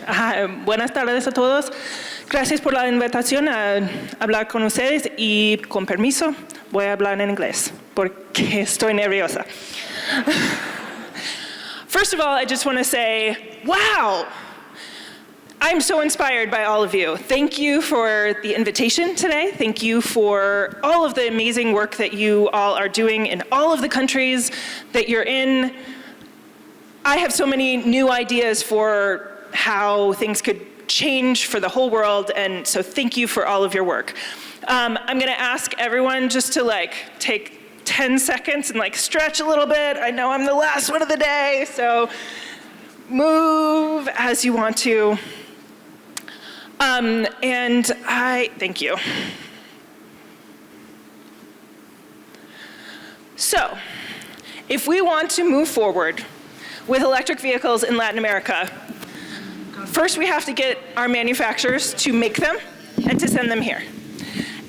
Buenas tardes a todos. Gracias por la invitación a hablar con ustedes y con permiso voy a hablar en inglés porque estoy nerviosa. First of all, I just want to say, wow! I'm so inspired by all of you. Thank you for the invitation today. Thank you for all of the amazing work that you all are doing in all of the countries that you're in. I have so many new ideas for how things could change for the whole world, and so thank you for all of your work. I'm gonna ask everyone just to take 10 seconds and stretch a little bit. I know I'm the last one of the day, so move as you want to. Thank you. So, if we want to move forward with electric vehicles in Latin America, first we have to get our manufacturers to make them and to send them here.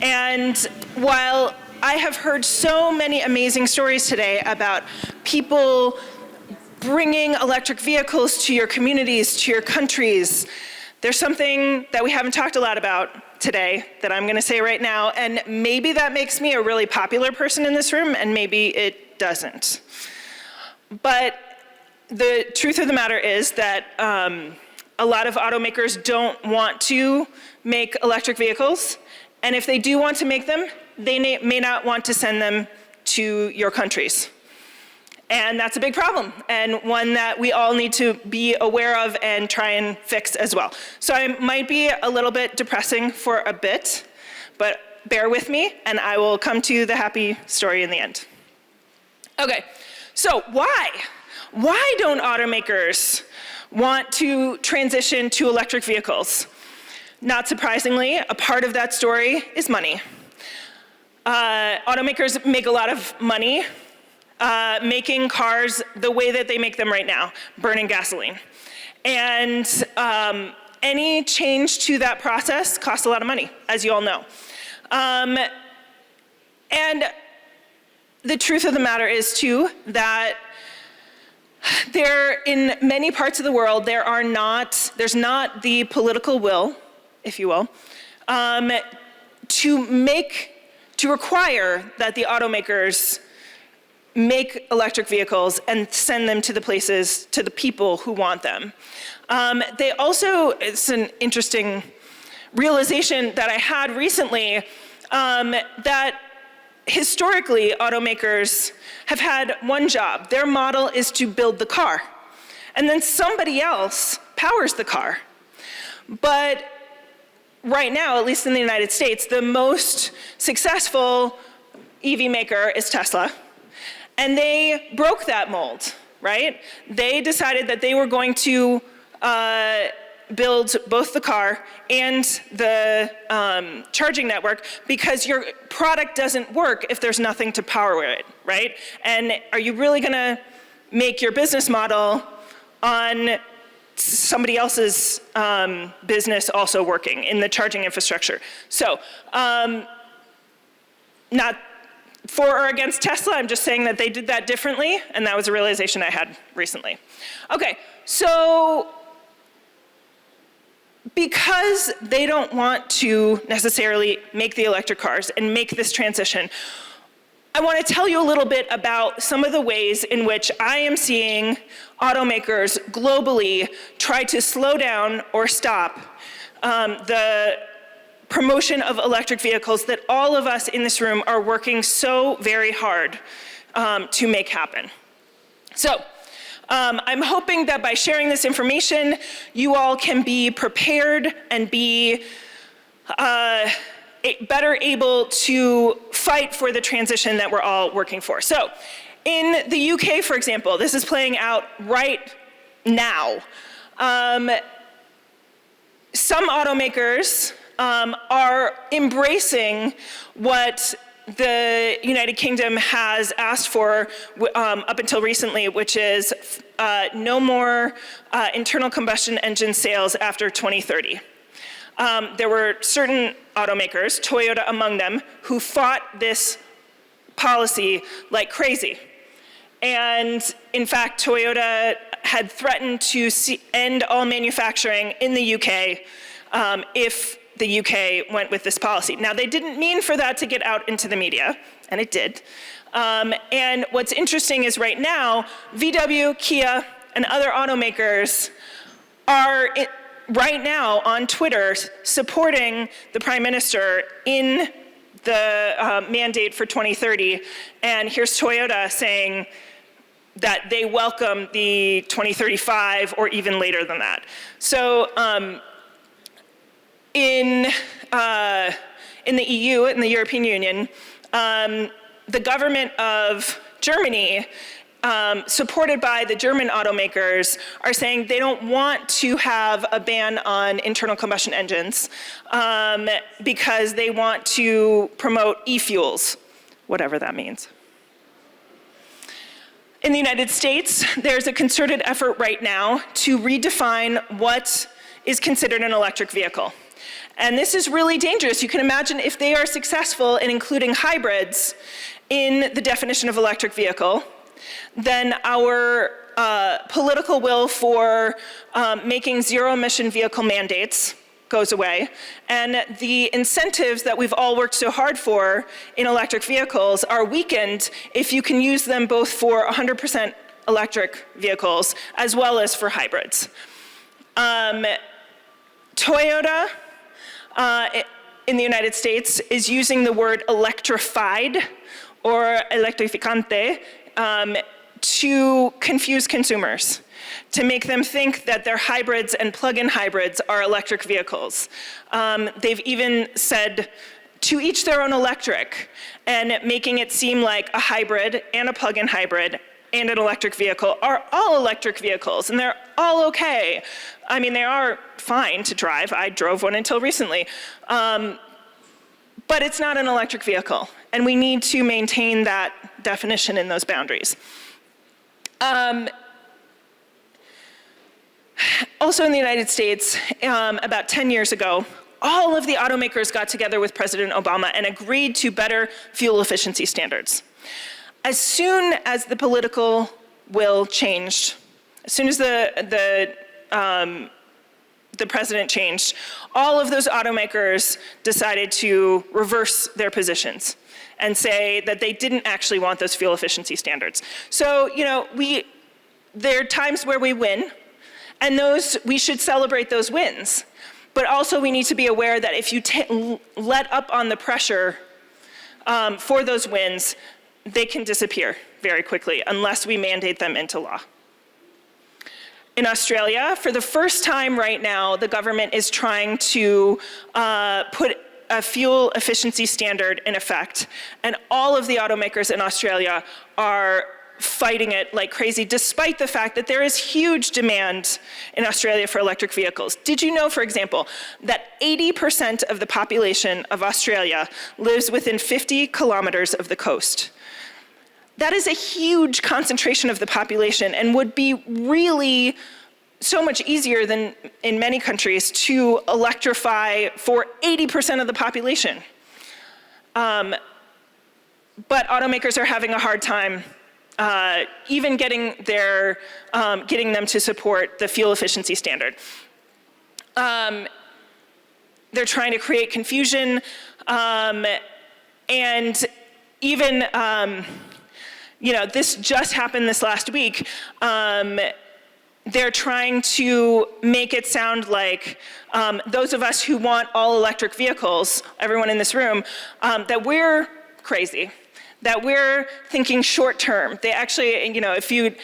And while I have heard so many amazing stories today about people bringing electric vehicles to your communities, to your countries, there's something that we haven't talked a lot about today that I'm gonna say right now, and maybe that makes me a really popular person in this room, and maybe it doesn't. But the truth of the matter is that a lot of automakers don't want to make electric vehicles, and if they do want to make them, they may not want to send them to your countries. And that's a big problem, and one that we all need to be aware of and try and fix as well. So I might be a little bit depressing for a bit, but bear with me, and I will come to the happy story in the end. Okay, so why? Why don't automakers want to transition to electric vehicles? Not surprisingly, a part of that story is money. Automakers make a lot of money making cars the way that they make them right now, burning gasoline. And any change to that process costs a lot of money, as you all know. And the truth of the matter is, too, that in many parts of the world, there's not the political will, if you will, to require that the automakers make electric vehicles and send them to the places, to the people who want them. They also, it's an interesting realization that I had recently, that historically automakers have had one job. Their model is to build the car, and then somebody else powers the car. But right now, at least in the United States, the most successful EV maker is Tesla. And they broke that mold, right? They decided that they were going to build both the car and the charging network because your product doesn't work if there's nothing to power it, right? And are you really gonna make your business model on somebody else's business also working in the charging infrastructure? So, not for or against Tesla, I'm just saying that they did that differently, and that was a realization I had recently. Okay, so because they don't want to necessarily make the electric cars and make this transition, I want to tell you a little bit about some of the ways in which I am seeing automakers globally try to slow down or stop the promotion of electric vehicles that all of us in this room are working so very hard to make happen. So I'm hoping that by sharing this information, you all can be prepared and be better able to fight for the transition that we're all working for. So in the UK, for example, this is playing out right now. Some automakers are embracing what the United Kingdom has asked for up until recently, which is no more internal combustion engine sales after 2030. There were certain automakers, Toyota among them, who fought this policy like crazy. And in fact, Toyota had threatened to end all manufacturing in the UK if the UK went with this policy. Now, they didn't mean for that to get out into the media, and it did. And what's interesting is right now, VW, Kia, and other automakers are right now on Twitter supporting the Prime Minister in the mandate for 2030. And here's Toyota saying that they welcome the 2035 or even later than that. So in the EU, in the European Union, the government of Germany, supported by the German automakers, are saying they don't want to have a ban on internal combustion engines because they want to promote e-fuels, whatever that means. In the United States, there's a concerted effort right now to redefine what is considered an electric vehicle. And this is really dangerous. You can imagine if they are successful in including hybrids in the definition of electric vehicle, then our political will for making zero-emission vehicle mandates goes away, and the incentives that we've all worked so hard for in electric vehicles are weakened if you can use them both for 100% electric vehicles as well as for hybrids. Toyota in the United States is using the word electrified or electrificante to confuse consumers, to make them think that their hybrids and plug-in hybrids are electric vehicles. They've even said, to each their own electric, and making it seem like a hybrid and a plug-in hybrid and an electric vehicle are all electric vehicles, and they're all okay. I mean, they are fine to drive. I drove one until recently. But it's not an electric vehicle, and we need to maintain that definition in those boundaries. Also in the United States, about 10 years ago, all of the automakers got together with President Obama and agreed to better fuel efficiency standards. As soon as the political will changed, as soon as the president changed, all of those automakers decided to reverse their positions and say that they didn't actually want those fuel efficiency standards. So, you know, there are times where we win, and we should celebrate those wins. But also we need to be aware that if you let up on the pressure for those wins, they can disappear very quickly unless we mandate them into law. In Australia, for the first time right now, the government is trying to put a fuel efficiency standard in effect, and all of the automakers in Australia are fighting it like crazy, despite the fact that there is huge demand in Australia for electric vehicles. Did you know, for example, that 80% of the population of Australia lives within 50 kilometers of the coast? That is a huge concentration of the population and would be really so much easier than in many countries to electrify for 80% of the population. But automakers are having a hard time even getting them to support the fuel efficiency standard. They're trying to create confusion, and even, you know, this just happened this last week. They're trying to make it sound like those of us who want all electric vehicles, everyone in this room, that we're crazy, that we're thinking short term. They actually, you know, if you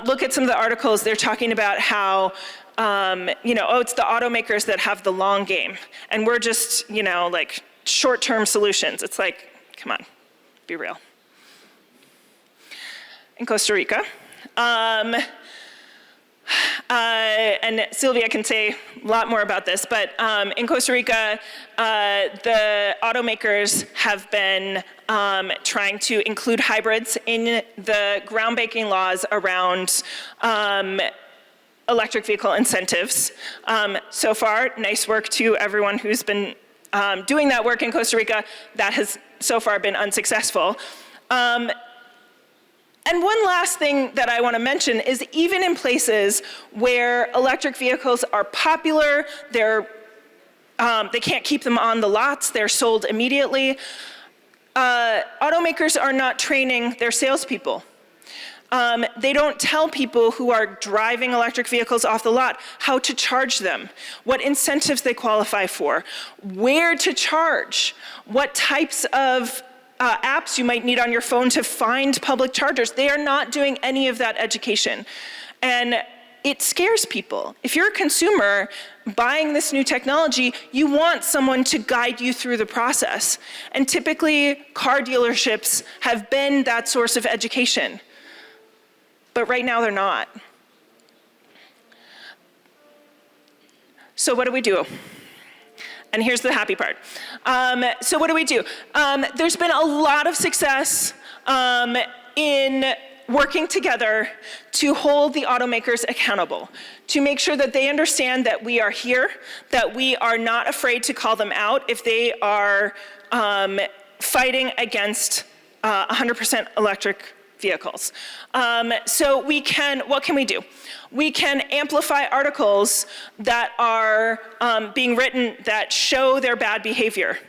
look at some of the articles, they're talking about how, you know, oh, it's the automakers that have the long game, and we're just, you know, like short-term solutions. It's like, come on, be real. In Costa Rica, and Sylvia can say a lot more about this, but in Costa Rica, the automakers have been trying to include hybrids in the groundbreaking laws around electric vehicle incentives. So far, nice work to everyone who's been doing that work in Costa Rica. That has so far been unsuccessful. And one last thing that I want to mention is even in places where electric vehicles are popular, they can't keep them on the lots, they're sold immediately, automakers are not training their salespeople. They don't tell people who are driving electric vehicles off the lot how to charge them, what incentives they qualify for, where to charge, what types of apps you might need on your phone to find public chargers. They are not doing any of that education. And it scares people. If you're a consumer buying this new technology, you want someone to guide you through the process. And typically, car dealerships have been that source of education. But right now, they're not. So what do we do? And here's the happy part. So what do we do? There's been a lot of success in working together to hold the automakers accountable, to make sure that they understand that we are here, that we are not afraid to call them out if they are fighting against 100% electric vehicles. So what can we do? We can amplify articles that are being written that show their bad behavior.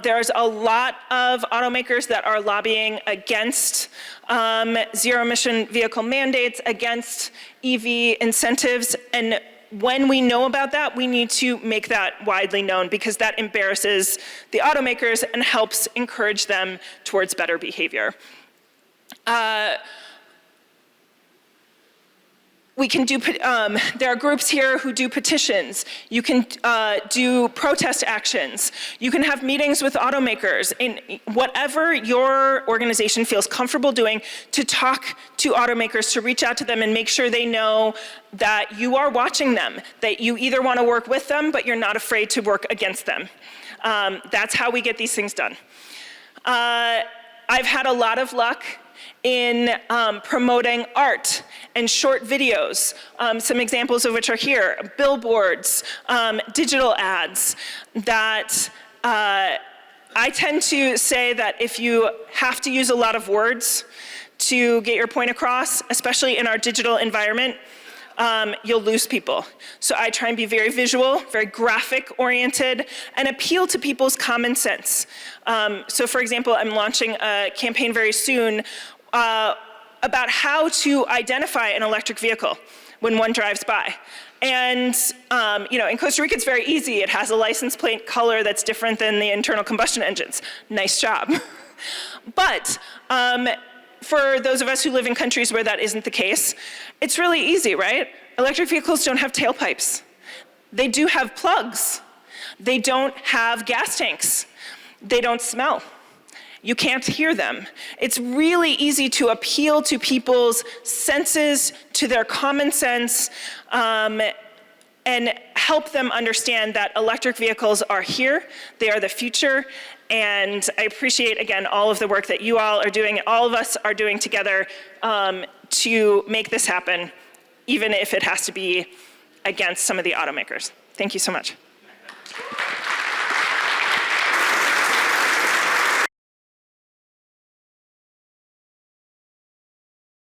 There's a lot of automakers that are lobbying against zero-emission vehicle mandates, against EV incentives, and when we know about that, we need to make that widely known because that embarrasses the automakers and helps encourage them towards better behavior. We can do, there are groups here who do petitions. You can do protest actions. You can have meetings with automakers in whatever your organization feels comfortable doing to talk to automakers, to reach out to them and make sure they know that you are watching them, that you either want to work with them, but you're not afraid to work against them. That's how we get these things done. I've had a lot of luck in promoting art and short videos, some examples of which are here, billboards, digital ads, that I tend to say that if you have to use a lot of words to get your point across, especially in our digital environment, you'll lose people. So I try and be very visual, very graphic oriented, and appeal to people's common sense. So for example, I'm launching a campaign very soon about how to identify an electric vehicle when one drives by. And in Costa Rica, it's very easy. It has a license plate color that's different than the internal combustion engines. Nice job. But for those of us who live in countries where that isn't the case, it's really easy, right? Electric vehicles don't have tailpipes. They do have plugs. They don't have gas tanks. They don't smell. You can't hear them. It's really easy to appeal to people's senses, to their common sense, and help them understand that electric vehicles are here, they are the future, and I appreciate, again, all of the work that you all are doing, all of us are doing together to make this happen, even if it has to be against some of the automakers. Thank you so much.